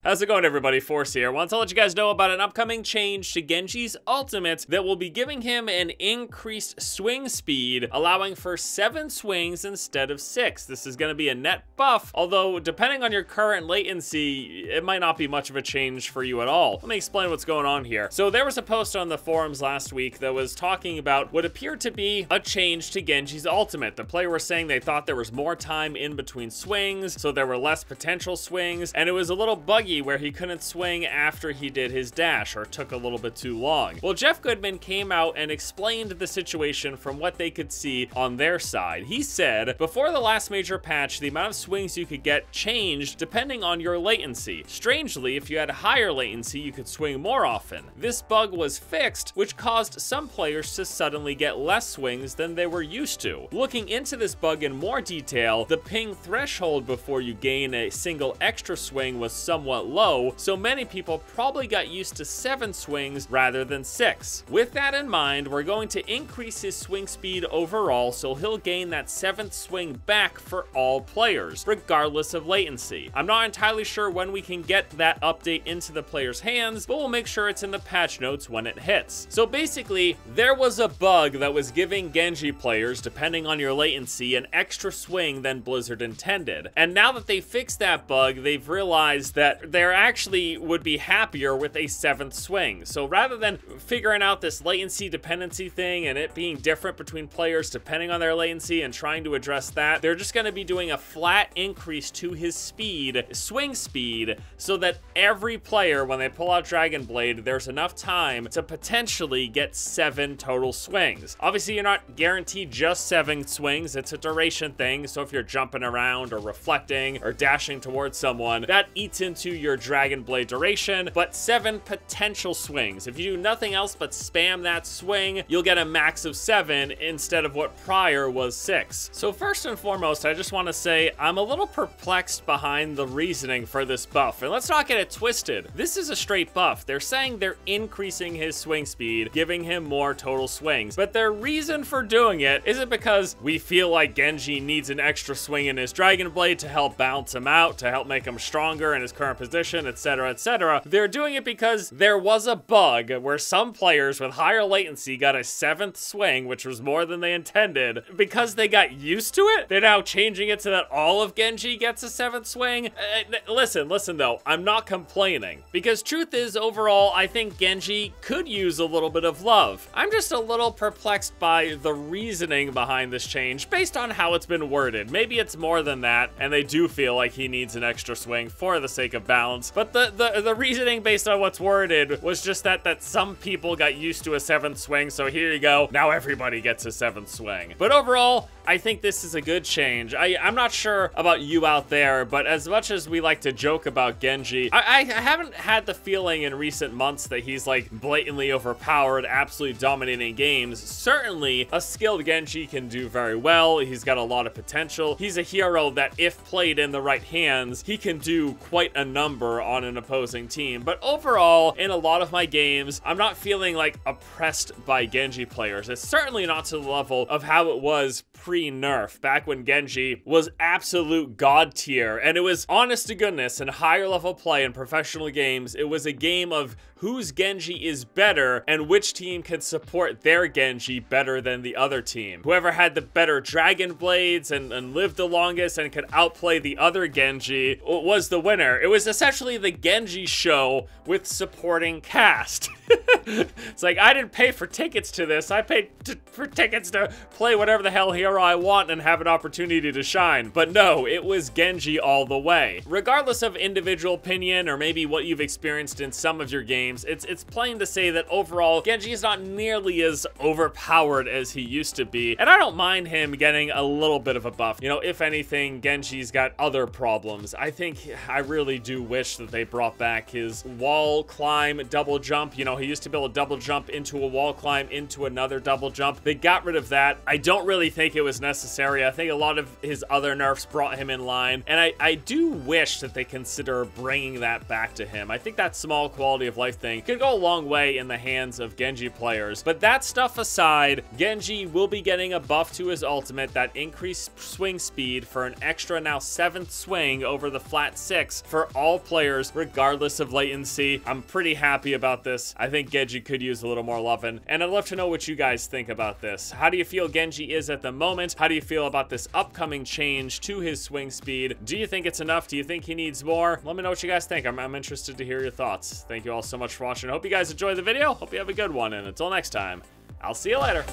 How's it going, everybody? Force here. I want to let you guys know about an upcoming change to Genji's ultimate that will be giving him an increased swing speed, allowing for 7 swings instead of 6. This is going to be a net buff, although depending on your current latency, it might not be much of a change for you at all. Let me explain what's going on here. So there was a post on the forums last week that was talking about what appeared to be a change to Genji's ultimate. The player was saying they thought there was more time in between swings, so there were less potential swings, and it was a little buggy where he couldn't swing after he did his dash, or took a little bit too long. Well, Jeff Goodman came out and explained the situation from what they could see on their side. He said, before the last major patch, the amount of swings you could get changed depending on your latency. Strangely, if you had a higher latency, you could swing more often. This bug was fixed, which caused some players to suddenly get less swings than they were used to. Looking into this bug in more detail, the ping threshold before you gain a single extra swing was somewhat low, so many people probably got used to 7 swings rather than 6. With that in mind, we're going to increase his swing speed overall, so he'll gain that 7th swing back for all players, regardless of latency. I'm not entirely sure when we can get that update into the player's hands, but we'll make sure it's in the patch notes when it hits. So basically, there was a bug that was giving Genji players, depending on your latency, an extra swing than Blizzard intended. And now that they fixed that bug, they've realized that they actually would be happier with a 7th swing. So rather than figuring out this latency dependency thing and it being different between players depending on their latency and trying to address that, they're just going to be doing a flat increase to his speed, swing speed, so that every player, when they pull out Dragon Blade, there's enough time to potentially get 7 total swings. Obviously, you're not guaranteed just 7 swings. It's a duration thing, so if you're jumping around or reflecting or dashing towards someone, that eats into your Dragon Blade duration, but 7 potential swings. If you do nothing else but spam that swing, you'll get a max of 7 instead of what prior was 6. So first and foremost, I just want to say I'm a little perplexed behind the reasoning for this buff, and let's not get it twisted. This is a straight buff. They're saying they're increasing his swing speed, giving him more total swings, but their reason for doing it isn't because we feel like Genji needs an extra swing in his Dragon Blade to help balance him out, to help make him stronger in his current position, etc, etc. They're doing it because there was a bug where some players with higher latency got a 7th swing, which was more than they intended. Because they got used to it, they're now changing it so that all of Genji gets a 7th swing. Listen though, I'm not complaining, because truth is, overall, I think Genji could use a little bit of love. I'm just a little perplexed by the reasoning behind this change based on how it's been worded. Maybe it's more than that, and they do feel like he needs an extra swing for the sake of balance, but the reasoning based on what's worded was just that some people got used to a 7th swing, so here you go, now everybody gets a 7th swing. But overall, I think this is a good change. I'm not sure about you out there, but as much as we like to joke about Genji, I haven't had the feeling in recent months that he's like blatantly overpowered, absolutely dominating games. Certainly, a skilled Genji can do very well. He's got a lot of potential. He's a hero that, if played in the right hands, he can do quite a number on an opposing team. But overall, in a lot of my games, I'm not feeling like oppressed by Genji players. It's certainly not to the level of how it was pre-nerf, back when Genji was absolute god tier, and it was, honest to goodness, in higher level play in professional games, it was a game of whose Genji is better and which team can support their Genji better than the other team. Whoever had the better Dragon Blades and lived the longest and could outplay the other Genji was the winner. It was essentially the Genji show with supporting cast. It's like, I didn't pay for tickets to this. I paid for tickets to play whatever the hell hero I want and have an opportunity to shine. But no, it was Genji all the way. Regardless of individual opinion or maybe what you've experienced in some of your games, it's plain to say that overall, Genji is not nearly as overpowered as he used to be. And I don't mind him getting a little bit of a buff. You know, if anything, Genji's got other problems. I really do wish that they brought back his wall climb double jump. You know, he used to be typical double jump into a wall climb into another double jump. They got rid of that. I don't really think it was necessary. I think a lot of his other nerfs brought him in line, and I do wish that they consider bringing that back to him. I think that small quality of life thing could go a long way in the hands of Genji players. But that stuff aside, Genji will be getting a buff to his ultimate, that increased swing speed for an extra now 7th swing over the flat 6 for all players, regardless of latency. I'm pretty happy about this. I think Genji could use a little more loving, and I'd love to know what you guys think about this. How do you feel Genji is at the moment? How do you feel about this upcoming change to his swing speed? Do you think it's enough? Do you think he needs more? Let me know what you guys think. I'm interested to hear your thoughts. Thank you all so much for watching. I hope you guys enjoyed the video. Hope you have a good one, and until next time, I'll see you later.